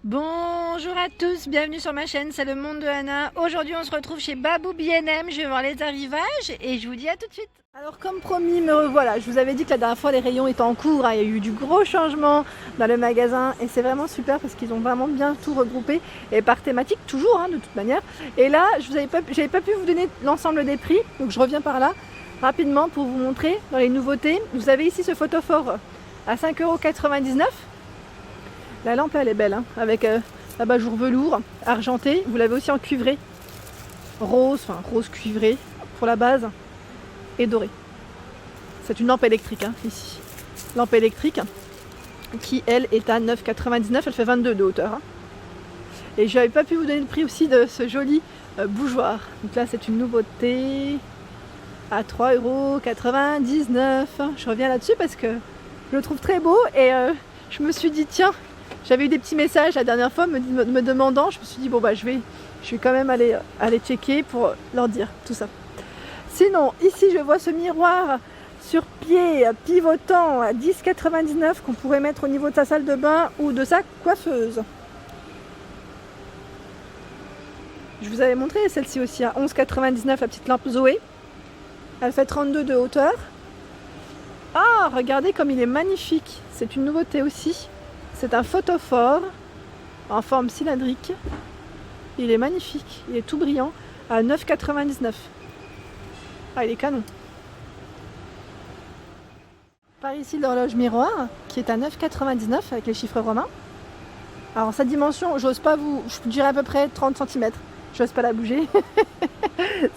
Bonjour à tous, bienvenue sur ma chaîne, c'est le monde de Anna. Aujourd'hui on se retrouve chez Babou B&M, je vais voir les arrivages et je vous dis à tout de suite. Alors comme promis, me revoilà, je vous avais dit que la dernière fois les rayons étaient en cours, il y a eu du gros changement dans le magasin et c'est vraiment super parce qu'ils ont vraiment bien tout regroupé et par thématique toujours de toute manière. Et là, j'avais pas pu vous donner l'ensemble des prix, donc je reviens par là rapidement pour vous montrer dans les nouveautés. Vous avez ici ce photophore à 5,99 €. La lampe elle est belle, avec l'abat-jour velours argenté. Vous l'avez aussi en cuivré, rose cuivré pour la base et doré. C'est une lampe électrique ici. Lampe électrique qui elle est à 9,99 €. Elle fait 22 de hauteur. Et je n'avais pas pu vous donner le prix aussi de ce joli bougeoir. Donc là c'est une nouveauté à 3,99 €. Je reviens là-dessus parce que je le trouve très beau et je me suis dit tiens. J'avais eu des petits messages la dernière fois me demandant, je me suis dit bon bah je vais quand même aller checker pour leur dire tout ça. Sinon ici je vois ce miroir sur pied pivotant à 10,99 € qu'on pourrait mettre au niveau de sa salle de bain ou de sa coiffeuse. Je vous avais montré celle-ci aussi à 11,99 €, la petite lampe Zoé. Elle fait 32 de hauteur. Ah regardez comme il est magnifique, c'est une nouveauté aussi. C'est un photophore en forme cylindrique. Il est magnifique, il est tout brillant à 9,99 €. Ah, il est canon. Par ici l'horloge miroir qui est à 9,99 € avec les chiffres romains. Alors sa dimension, je dirais à peu près 30 cm. J'ose pas la bouger.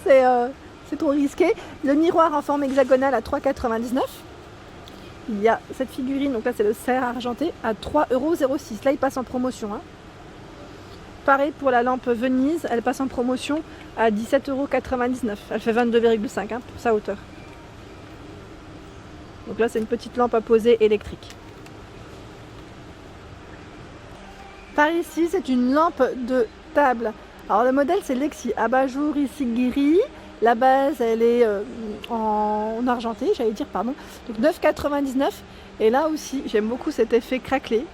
C'est trop risqué. Le miroir en forme hexagonale à 3,99 €. Il y a cette figurine, donc là c'est le cerf argenté à 3,06 €. Là il passe en promotion. Pareil pour la lampe Venise, elle passe en promotion à 17,99 €. Elle fait 22,5 pour sa hauteur. Donc là c'est une petite lampe à poser électrique. Par ici c'est une lampe de table. Alors le modèle c'est Lexi, abat-jour ici gris. La base elle est en argenté, pardon. Donc 9,99 €. Et là aussi j'aime beaucoup cet effet craquelé.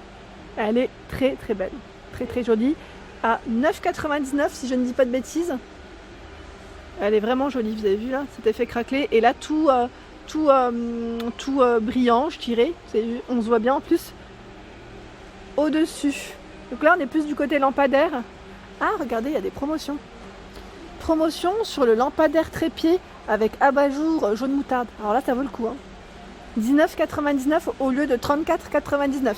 Elle est très très belle, très très jolie. À 9,99 € si je ne dis pas de bêtises. Elle est vraiment jolie, vous avez vu là cet effet craquelé. Et là tout brillant je dirais. On se voit bien en plus au dessus. Donc là on est plus du côté lampadaire. Ah regardez il y a des promotions. Promotion sur le lampadaire trépied avec abat-jour jaune moutarde. Alors là ça vaut le coup. 19,99 € au lieu de 34,99 €.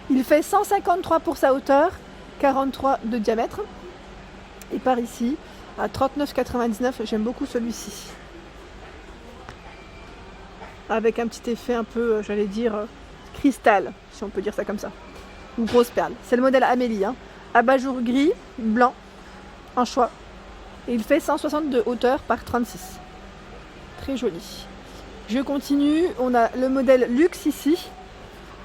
Il fait 153 pour sa hauteur, 43 de diamètre. Et par ici à 39,99 €. J'aime beaucoup celui-ci. Avec un petit effet un peu, cristal, si on peut dire ça comme ça. Ou grosse perle. C'est le modèle Amélie. Abat-jour gris, blanc, en choix. Et il fait 160 de hauteur par 36. Très joli. Je continue. On a le modèle luxe ici.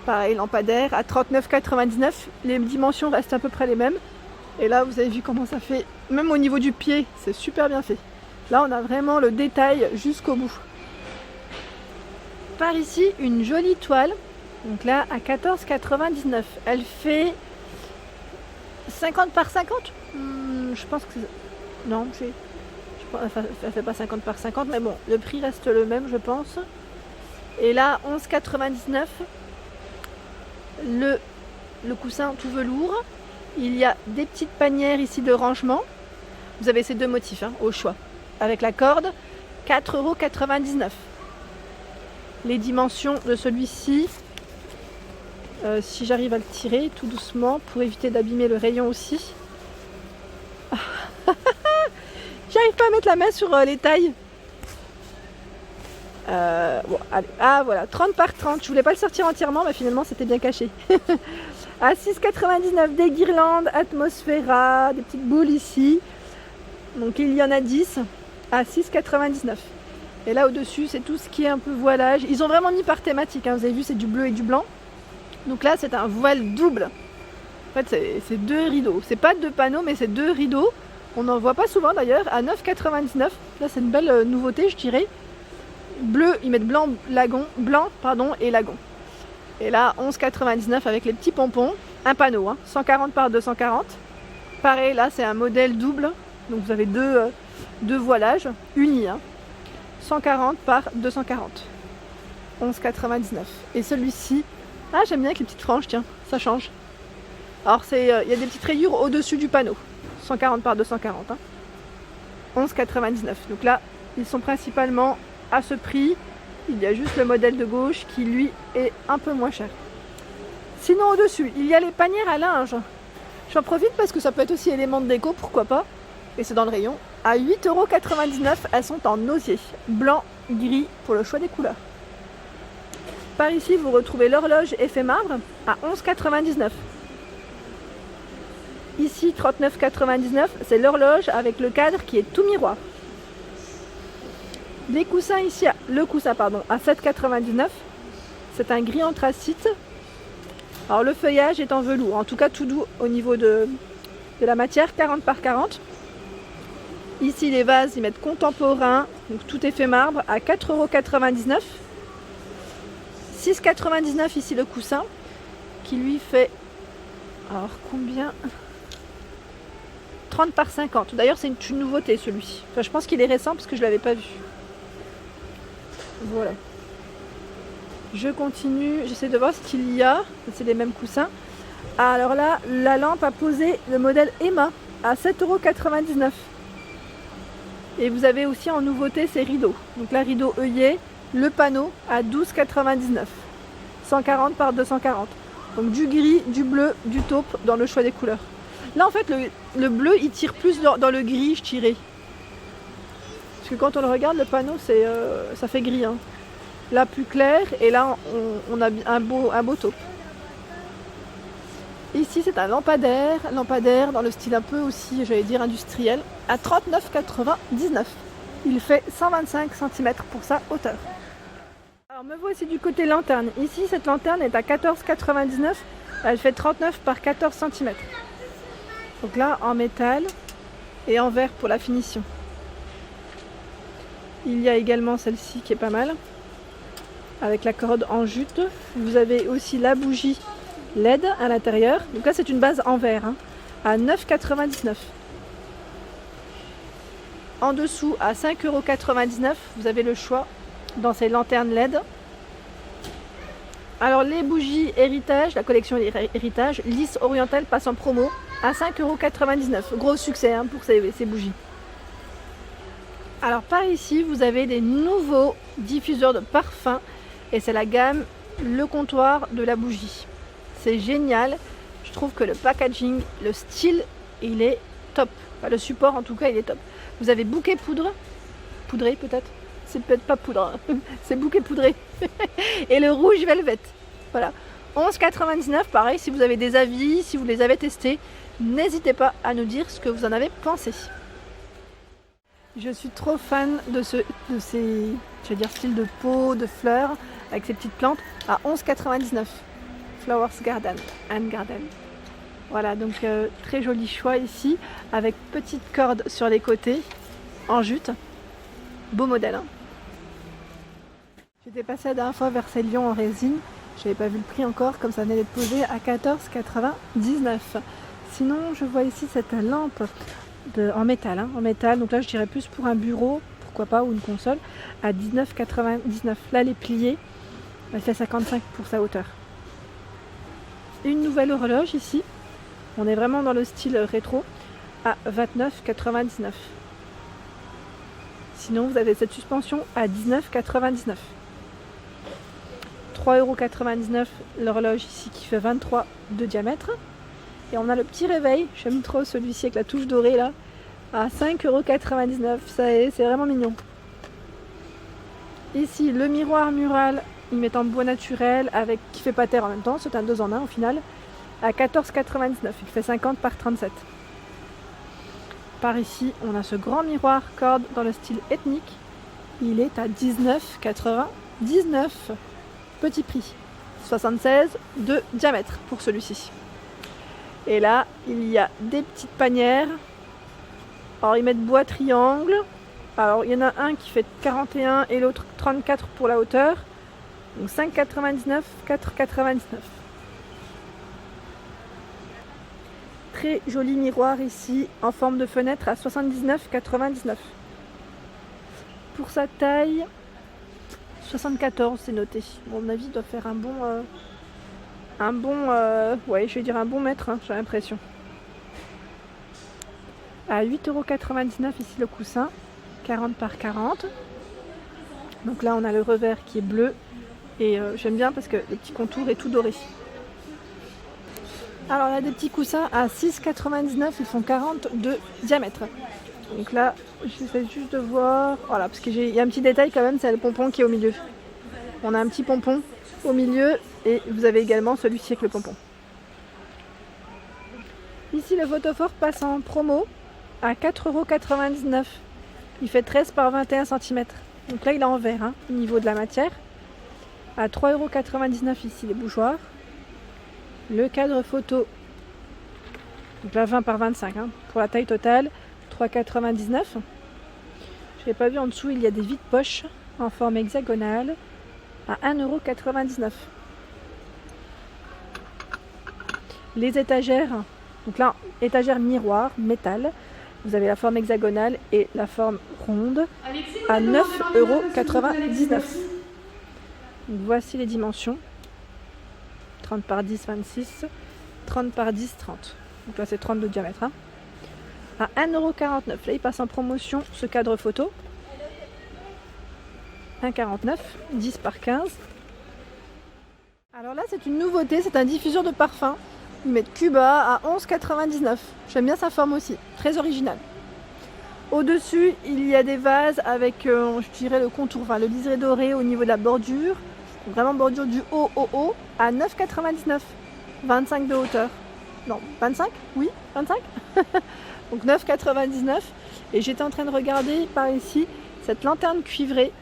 Pareil, lampadaire à 39,99 €. Les dimensions restent à peu près les mêmes. Et là, vous avez vu comment ça fait. Même au niveau du pied, c'est super bien fait. Là, on a vraiment le détail jusqu'au bout. Par ici, une jolie toile. Donc là, à 14,99 €. Elle fait 50 par 50. Je pense que c'est... Non, elle fait pas 50 par 50, mais bon, le prix reste le même, je pense. Et là, 11,99 €. Le coussin tout velours. Il y a des petites panières ici de rangement. Vous avez ces deux motifs au choix. Avec la corde, 4,99 €. Les dimensions de celui-ci, si j'arrive à le tirer tout doucement pour éviter d'abîmer le rayon aussi. J'arrive pas à mettre la main sur les tailles. Bon, allez. Ah voilà, 30 par 30. Je voulais pas le sortir entièrement, mais finalement c'était bien caché. À 6,99 €, des guirlandes Atmosphera, des petites boules ici. Donc il y en a 10 à 6,99 €. Et là au-dessus, c'est tout ce qui est un peu voilage. Ils ont vraiment mis par thématique. Vous avez vu, c'est du bleu et du blanc. Donc là, c'est un voile double. En fait, c'est deux rideaux. C'est pas deux panneaux, mais c'est deux rideaux. On n'en voit pas souvent d'ailleurs, à 9,99 €. Là c'est une belle nouveauté je dirais. Bleu, ils mettent blanc et lagon. Et là 11,99 € avec les petits pompons. un panneau, 140 par 240. Pareil, là c'est un modèle double, donc vous avez deux voilages unis, 140 par 240, 11,99. Et celui-ci, j'aime bien avec les petites franges, tiens, ça change. Alors il y a des petites rayures au-dessus du panneau, 140 par 240, 11,99. Donc là, ils sont principalement à ce prix. Il y a juste le modèle de gauche qui lui est un peu moins cher. Sinon au-dessus, il y a les panières à linge. J'en profite parce que ça peut être aussi élément de déco, pourquoi pas. Et c'est dans le rayon. À 8,99 €, elles sont en osier. Blanc, gris pour le choix des couleurs. Par ici, vous retrouvez l'horloge effet marbre à 11,99 €. Ici, 39,99 €, c'est l'horloge avec le cadre qui est tout miroir. Les coussins ici, le coussin à 7,99 €. C'est un gris anthracite. Alors le feuillage est en velours, en tout cas tout doux au niveau de la matière, 40 par 40. Ici les vases, ils mettent contemporain, donc tout est fait marbre, à 4,99 €. 6,99 € ici le coussin, qui lui fait, alors combien, 30 par 50. D'ailleurs c'est une nouveauté celui-ci. Enfin, je pense qu'il est récent parce que je ne l'avais pas vu. Voilà. Je continue, j'essaie de voir ce qu'il y a. C'est les mêmes coussins. Alors là, la lampe a posé le modèle Emma à 7,99 €. Et vous avez aussi en nouveauté ces rideaux. Donc là, rideau œillet, le panneau à 12,99 €. 140 par 240. Donc du gris, du bleu, du taupe dans le choix des couleurs. Là en fait, le bleu il tire plus dans le gris, je dirais. Parce que quand on le regarde, le panneau ça fait gris. Là plus clair, et là on a un beau taupe. Ici c'est un lampadaire dans le style un peu aussi, j'allais dire industriel, à 39,99 €. Il fait 125 cm pour sa hauteur. Alors me voici du côté lanterne. Ici cette lanterne est à 14,99 €. Elle fait 39 par 14 cm. Donc là en métal et en verre pour la finition. Il y a également celle-ci qui est pas mal, avec la corde en jute. Vous avez aussi la bougie LED à l'intérieur. Donc là c'est une base en verre, à 9,99 €. En dessous à 5,99 €, vous avez le choix dans ces lanternes LED. Alors les bougies héritage, la collection héritage, lisse orientale passe en promo à 5,99 €. Gros succès pour ces bougies. Alors par ici vous avez des nouveaux diffuseurs de parfum et c'est la gamme Le Comptoir de la bougie. C'est génial, je trouve que le packaging, le style, il est top. Enfin, le support en tout cas il est top. Vous avez bouquet poudre, poudré peut-être, c'est peut-être pas poudre, c'est bouquet poudré. Et le rouge velvet, voilà. 11,99 €, pareil, si vous avez des avis, si vous les avez testés, n'hésitez pas à nous dire ce que vous en avez pensé. Je suis trop fan de ces, je vais dire, style de pot, de fleurs, avec ces petites plantes, à 11,99 €. Flowers Garden and Garden. Voilà, donc très joli choix ici, avec petite corde sur les côtés, en jute. Beau modèle. J'étais passée la dernière fois vers ces lions en résine. J'avais pas vu le prix encore, comme ça venait d'être posé à 14,99 €. Sinon, je vois ici cette lampe en métal, donc là je dirais plus pour un bureau, pourquoi pas, ou une console, à 19,99 €. Là elle est pliée, elle fait 55 pour sa hauteur. Une nouvelle horloge ici, on est vraiment dans le style rétro, à 29,99 €. Sinon vous avez cette suspension à 19,99 €. 3,99 € l'horloge ici qui fait 23 de diamètre. Et on a le petit réveil, j'aime trop celui-ci avec la touche dorée là, à 5,99 €. Ça est, c'est vraiment mignon. Ici le miroir mural, il met en bois naturel qui fait pas terre en même temps, c'est un 2 en 1 au final, à 14,99 €. Il fait 50 par 37. Par ici, on a ce grand miroir corde dans le style ethnique. Il est à 19,99 €. Petit prix, 76 de diamètre pour celui-ci. Et là, il y a des petites panières. Alors, ils mettent bois triangle. Alors, il y en a un qui fait 41 et l'autre 34 pour la hauteur. Donc 5,99 €, 4,99 €. très joli miroir ici en forme de fenêtre à 79,99. Pour sa taille, 74 c'est noté. Bon, à mon avis il doit faire un bon ouais, je vais dire un bon mètre, hein, j'ai l'impression. À 8,99 € ici le coussin, 40 par 40. Donc là on a le revers qui est bleu et j'aime bien parce que le petit contour est tout doré. Alors là des petits coussins à 6,99 €, ils font 40 de diamètre. Donc là j'essaie juste de voir, voilà, parce qu'il y a un petit détail quand même, c'est le pompon qui est au milieu. On a un petit pompon au milieu et vous avez également celui-ci avec le pompon. Ici le photophore passe en promo à 4,99 €. Il fait 13 par 21 cm. Donc là il est en verre, hein, au niveau de la matière. À 3,99 € ici les bougeoirs. Le cadre photo, donc là 20 par 25 hein, pour la taille totale, 3,99 €. Je n'ai pas vu en dessous, il y a des vides poches en forme hexagonale à 1,99 €. Les étagères, donc là étagère miroir, métal. Vous avez la forme hexagonale et la forme ronde à 9,99 €. Voici les dimensions. 30 par 10, 26. 30 par 10, 30. Donc là c'est 30 de diamètre. Hein. À 1,49 €. Là il passe en promotion ce cadre photo. 1,49 €. 10 par 15. Alors là c'est une nouveauté, c'est un diffuseur de parfum. Ils mettent Cuba à 11,99 €. J'aime bien sa forme aussi, très originale. Au-dessus, il y a des vases avec, je dirais, le contour, enfin le liseré doré au niveau de la bordure. Vraiment bordure du haut au haut à 9,99 €. 25 de hauteur. Non, 25 ? Oui, 25 Donc 9,99 €. Et j'étais en train de regarder par ici cette lanterne cuivrée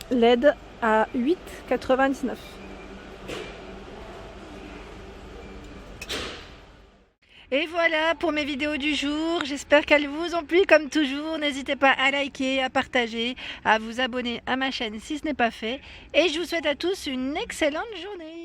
LED à 8,99 €. Et voilà pour mes vidéos du jour, j'espère qu'elles vous ont plu comme toujours, n'hésitez pas à liker, à partager, à vous abonner à ma chaîne si ce n'est pas fait et je vous souhaite à tous une excellente journée.